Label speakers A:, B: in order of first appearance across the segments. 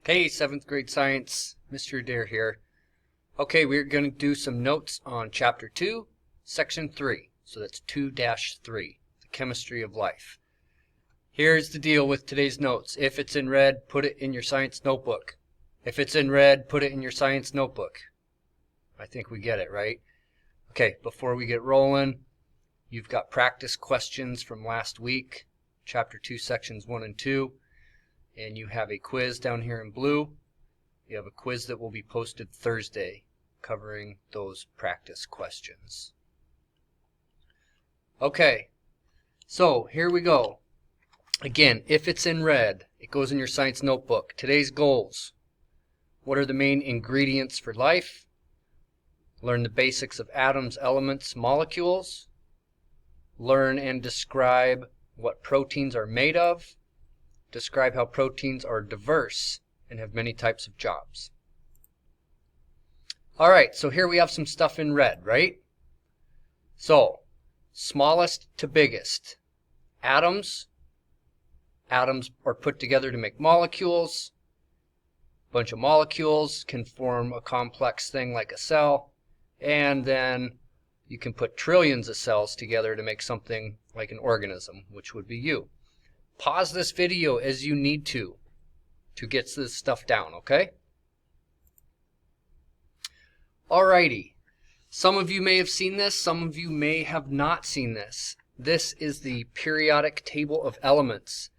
A: Hey, 7th grade science, Mr. Adair here. Okay, we're going to do some notes on Chapter 2, Section 3. So that's 2-3, the chemistry of life. Here's the deal with today's notes. If it's in red, put it in your science notebook. If it's in red, put it in your science notebook. I think we get it, right? Okay, before we get rolling, you've got practice questions from last week, Chapter 2, Sections 1 and 2. And you have a quiz down here in blue. You have a quiz that will be posted Thursday covering those practice questions. Okay, so here we go. Again, if it's in red, it goes in your science notebook. Today's goals. What are the main ingredients for life? Learn the basics of atoms, elements, molecules. Learn and describe what proteins are made of. Describe how proteins are diverse and have many types of jobs. Alright, so here we have some stuff in red, right? So, smallest to biggest. Atoms. Atoms are put together to make molecules. A bunch of molecules can form a complex thing like a cell. And then you can put trillions of cells together to make something like an organism, which would be you. Pause this video as you need to get this stuff down, okay? Alrighty. Some of you may have seen this, some of you may have not seen this. This is the periodic table of elements.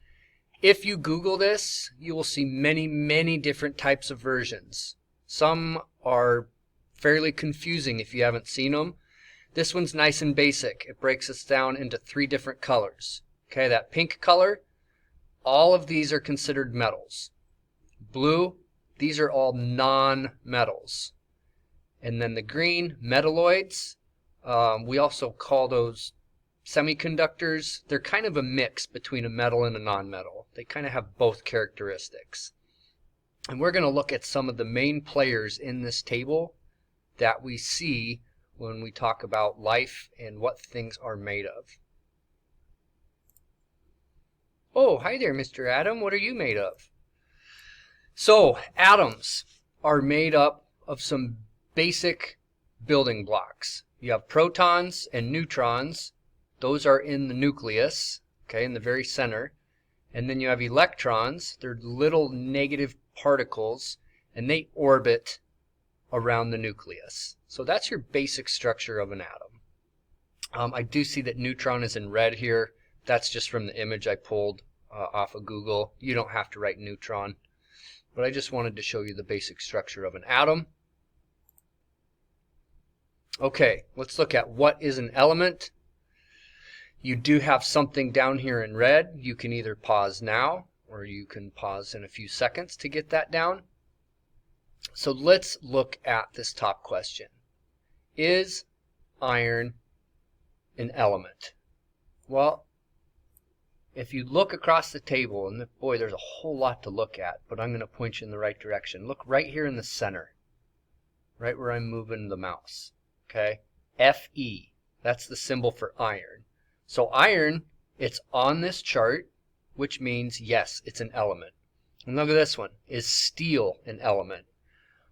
A: If you Google this, you will see many different types of versions. Some are fairly confusing if you haven't seen them. This one's nice and basic. It breaks us down into 3 different colors. Okay, that pink color, all of these are considered metals. Blue, these are all non-metals. And then the green, metalloids, we also call those semiconductors. They're kind of a mix between a metal and a non-metal. They kind of have both characteristics. And we're going to look at some of the main players in this table that we see when we talk about life and what things are made of. Oh, hi there, Mr. Atom. What are you made of? So, atoms are made up of some basic building blocks. You have protons and neutrons. Those are in the nucleus, okay, in the very center. And then you have electrons. They're little negative particles, and they orbit around the nucleus. So that's your basic structure of an atom. I do see that neutron is in red here. That's just from the image I pulled off of Google. You don't have to write neutron. But I just wanted to show you the basic structure of an atom. Okay, let's look at what is an element. You do have something down here in red. You can either pause now or you can pause in a few seconds to get that down. So let's look at this top question. Is iron an element? Well, if you look across the table, and boy, there's a whole lot to look at, but I'm going to point you in the right direction. Look right here in the center, right where I'm moving the mouse. Okay, Fe, that's the symbol for iron. So iron, it's on this chart, which means yes, it's an element. And look at this one. Is steel an element?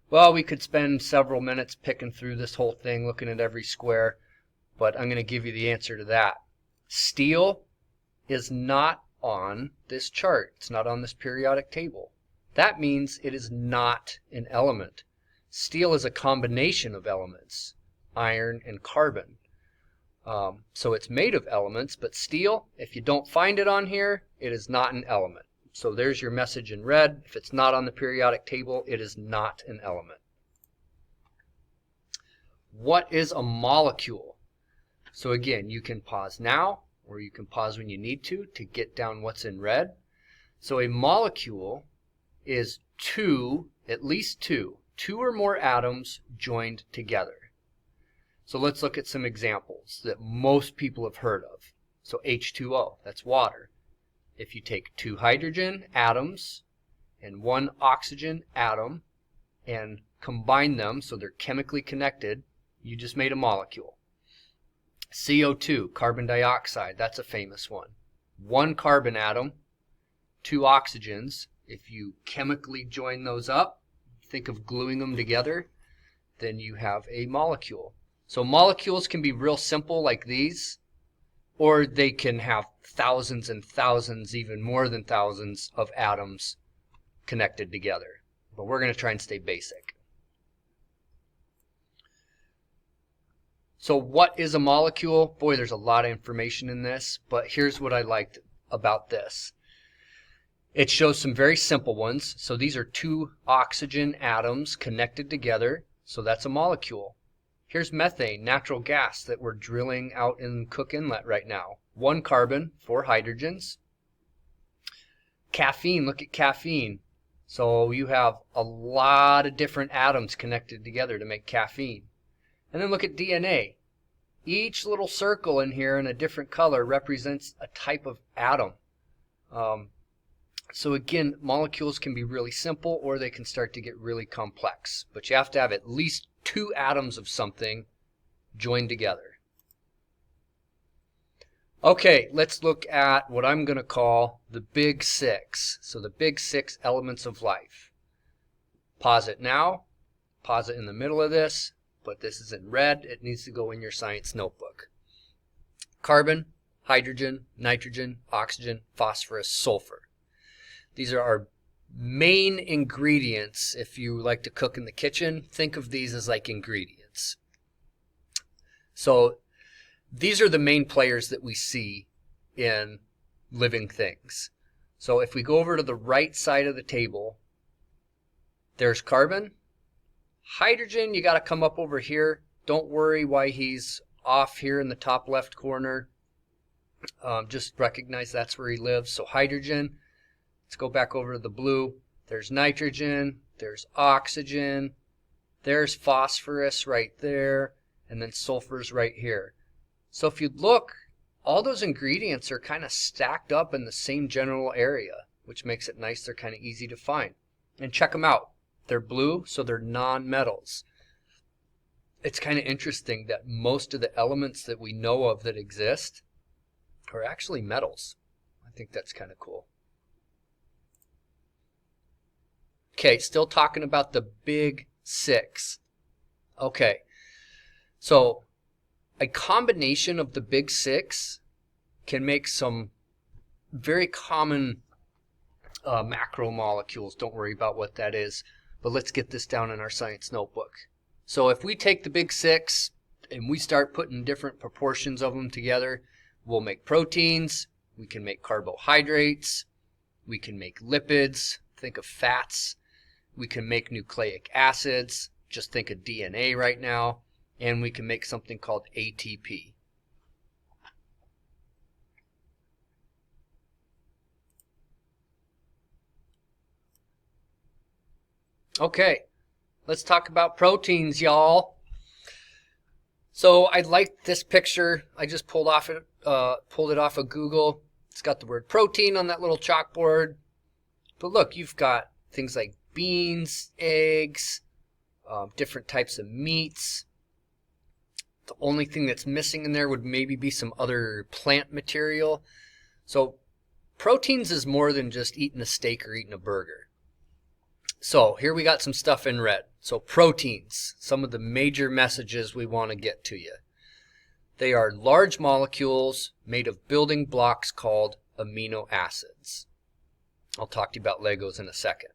A: Well, we could spend several minutes picking through this whole thing, looking at every square, but I'm going to give you the answer to that. Steel is not on this chart. It's not on this periodic table. That means it is not an element. Steel is a combination of elements, iron and carbon. So it's made of elements, but steel, if you don't find it on here, it is not an element. So there's your message in red. If it's not on the periodic table, it is not an element. What is a molecule? So again, you can pause now, or you can pause when you need to get down what's in red. So a molecule is at least two or more atoms joined together. So let's look at some examples that most people have heard of. So H2O, that's water. If you take 2 hydrogen atoms and 1 oxygen atom and combine them so they're chemically connected, you just made a molecule. CO2, carbon dioxide, that's a famous one. 1 carbon atom, 2 oxygens If you chemically join those up, think of gluing them together, then you have a molecule. So molecules can be real simple like these, or they can have thousands and thousands, even more than thousands of atoms connected together. But we're going to try and stay basic. So what is a molecule? Boy, there's a lot of information in this, but here's what I liked about this. It shows some very simple ones. So these are two oxygen atoms connected together. So that's a molecule. Here's methane, natural gas that we're drilling out in Cook Inlet right now. 1 carbon, 4 hydrogens. Caffeine, look at caffeine. So you have a lot of different atoms connected together to make caffeine. And then look at DNA. Each little circle in here in a different color represents a type of atom. So again, molecules can be really simple or they can start to get really complex. But you have to have at least 2 atoms of something joined together. Okay, let's look at what I'm going to call the big 6. So the big 6 elements of life. Pause it now. Pause it in the middle of this. But this is in red. It needs to go in your science notebook. Carbon, hydrogen, nitrogen, oxygen, phosphorus, sulfur. These are our main ingredients. If you like to cook in the kitchen, think of these as like ingredients. So these are the main players that we see in living things. So if we go over to the right side of the table, there's carbon. Hydrogen, you got to come up over here. Don't worry why he's off here in the top left corner. Just recognize that's where he lives. So hydrogen. Let's go back over to the blue. There's nitrogen. There's oxygen. There's phosphorus right there. And then sulfur's right here. So if you look, all those ingredients are kind of stacked up in the same general area, which makes it nice. They're kind of easy to find. And check them out. They're blue, so they're non-metals. It's kind of interesting that most of the elements that we know of that exist are actually metals. I think that's kind of cool. Okay, still talking about the big 6. Okay, so a combination of the big 6 can make some very common macromolecules. Don't worry about what that is. But let's get this down in our science notebook. So if we take the big 6 and we start putting different proportions of them together, we'll make proteins, we can make carbohydrates, we can make lipids, think of fats, we can make nucleic acids, just think of DNA right now, and we can make something called ATP. Okay, let's talk about proteins, y'all. So I like this picture. I just pulled it off of Google. It's got the word protein on that little chalkboard. But look, you've got things like beans, eggs, different types of meats. The only thing that's missing in there would maybe be some other plant material. So proteins is more than just eating a steak or eating a burger. So here we got some stuff in red. So proteins, some of the major messages we want to get to you. They are large molecules made of building blocks called amino acids. I'll talk to you about Legos in a second.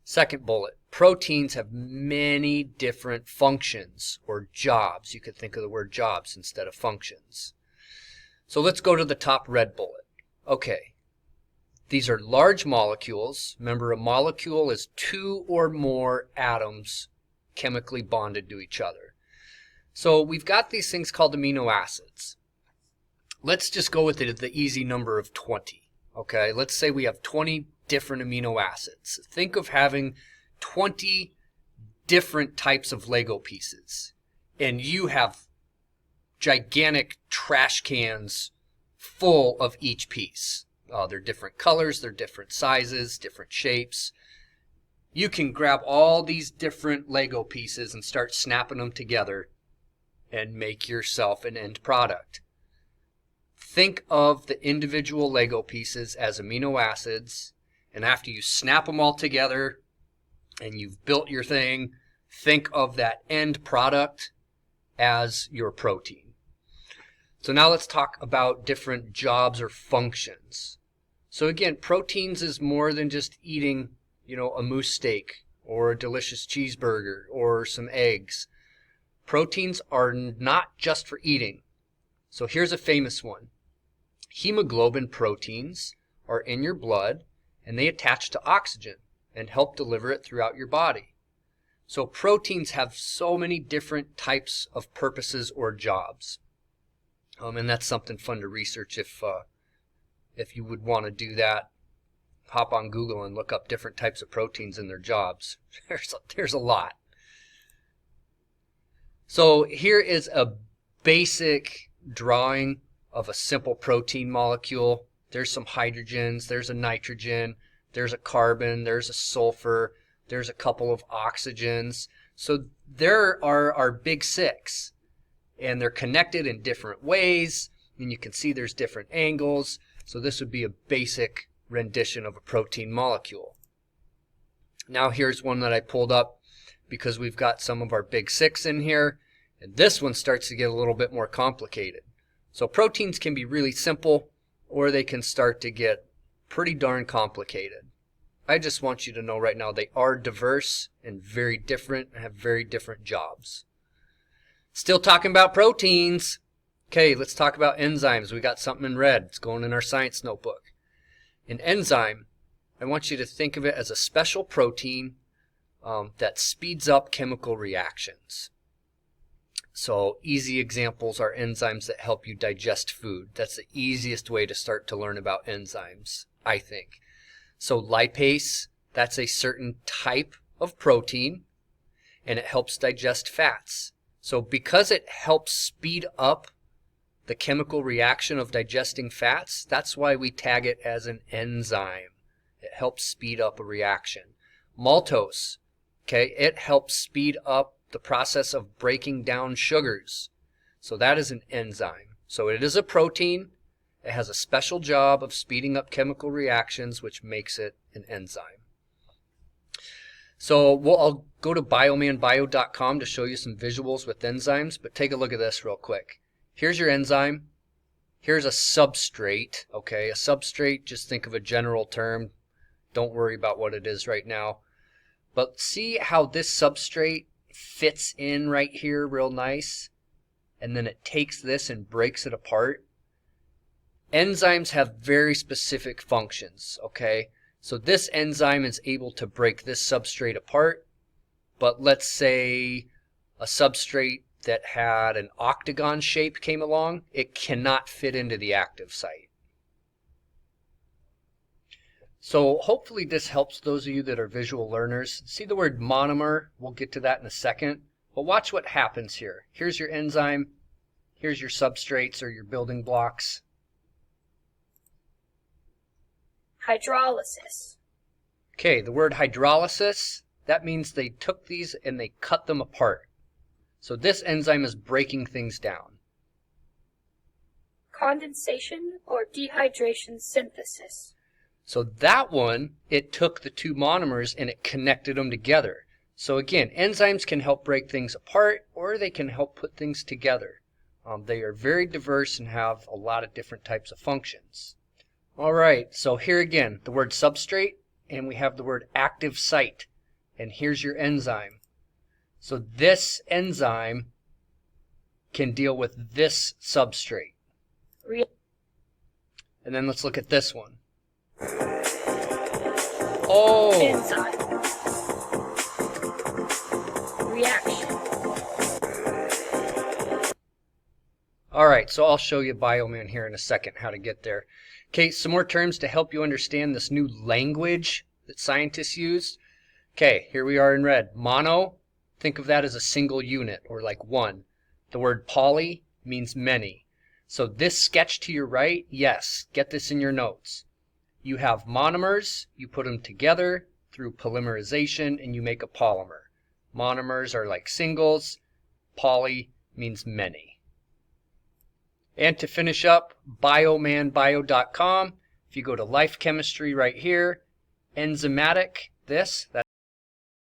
A: Second bullet, proteins have many different functions or jobs. You could think of the word jobs instead of functions. So let's go to the top red bullet. Okay. These are large molecules. Remember, a molecule is 2 or more atoms chemically bonded to each other. So we've got these things called amino acids. Let's just go with the easy number of 20. Okay, let's say we have 20 different amino acids. Think of having 20 different types of Lego pieces. And you have gigantic trash cans full of each piece. They're different colors, they're different sizes, different shapes. You can grab all these different Lego pieces and start snapping them together and make yourself an end product. Think of the individual Lego pieces as amino acids And after you snap them all together and you've built your thing, think of that end product as your protein. So now let's talk about different jobs or functions. So again, proteins is more than just eating, a moose steak or a delicious cheeseburger or some eggs. Proteins are not just for eating. So here's a famous one. Hemoglobin proteins are in your blood and they attach to oxygen and help deliver it throughout your body. So proteins have so many different types of purposes or jobs. And that's something fun to research if you would want to do that. Hop on Google and look up different types of proteins and their jobs. There's a lot. So here is a basic drawing of a simple protein molecule. There's some hydrogens, there's a nitrogen, there's a carbon, there's a sulfur, there's a couple of oxygens. So there are our big six, and they're connected in different ways, and you can see there's different angles. So this would be a basic rendition of a protein molecule. Now here's one that I pulled up because we've got some of our big six in here, and this one starts to get a little bit more complicated. So proteins can be really simple, or they can start to get pretty darn complicated. I just want you to know right now they are diverse and very different and have very different jobs. Still talking about proteins. Okay, let's talk about enzymes. We got something in red. It's going in our science notebook. An enzyme, I want you to think of it as a special protein that speeds up chemical reactions. So easy examples are enzymes that help you digest food. That's the easiest way to start to learn about enzymes, I think. So lipase, that's a certain type of protein, and it helps digest fats. So because it helps speed up the chemical reaction of digesting fats, that's why we tag it as an enzyme. It helps speed up a reaction. Maltose, okay, it helps speed up the process of breaking down sugars. So that is an enzyme. So it is a protein. It has a special job of speeding up chemical reactions, which makes it an enzyme. So I'll go to biomanbio.com to show you some visuals with enzymes, but take a look at this real quick. Here's your enzyme. Here's a substrate, okay? A substrate, just think of a general term. Don't worry about what it is right now. But see how this substrate fits in right here real nice? And then it takes this and breaks it apart. Enzymes have very specific functions, okay? So this enzyme is able to break this substrate apart, but let's say a substrate that had an octagon shape came along, it cannot fit into the active site. So hopefully this helps those of you that are visual learners. See the word monomer? We'll get to that in a second. But watch what happens here. Here's your enzyme. Here's your substrates or your building blocks.
B: Hydrolysis.
A: Okay, the word hydrolysis, that means they took these and they cut them apart. So this enzyme is breaking things down.
B: Condensation or dehydration synthesis.
A: So that one, it took the two monomers and it connected them together. So again, enzymes can help break things apart or they can help put things together. They are very diverse and have a lot of different types of functions. All right, so here again, the word substrate, and we have the word active site. And here's your enzyme. So this enzyme can deal with this substrate. And then let's look at this one. Oh!
B: Enzyme. Reaction.
A: All right, so I'll show you Bioman here in a second how to get there. Okay, some more terms to help you understand this new language that scientists use. Okay, here we are in red. Mono, think of that as a single unit or like one. The word poly means many. So this sketch to your right, yes, get this in your notes. You have monomers, you put them together through polymerization and you make a polymer. Monomers are like singles, poly means many. And to finish up, biomanbio.com, if you go to life chemistry right here, enzymatic this.